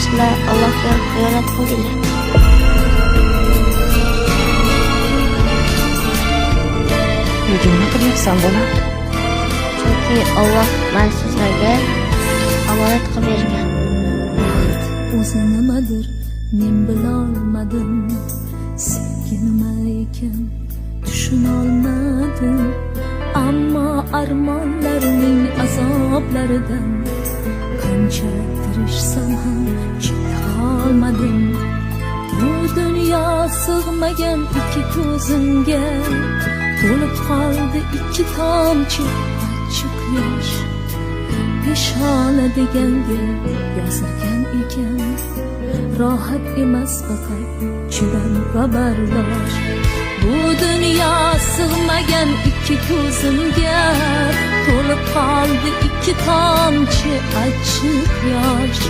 sizlar Allohga xiyonat qildinglar. Nega nima qilyapsan bolam? Chunki Alloh men sizlarga omonat qilib bergan. O'zi nimadir men bilolmadim, senga nima ekan tushunolmadim. Ammo armonlarining azoblaridan qancha tirishsam ham cheka olmadim. Bu dunyo sig'magan ikki ko'zimga, to'lib qoldi ikki tomchi achchiq yosh. Peshona deganga yozilgan ekan, rohat emas faqat chidam va bardosh. Bu dunyo sig'magan ikki ko'zimga, to'lib qoldi ikki tomchi achchiq yosh.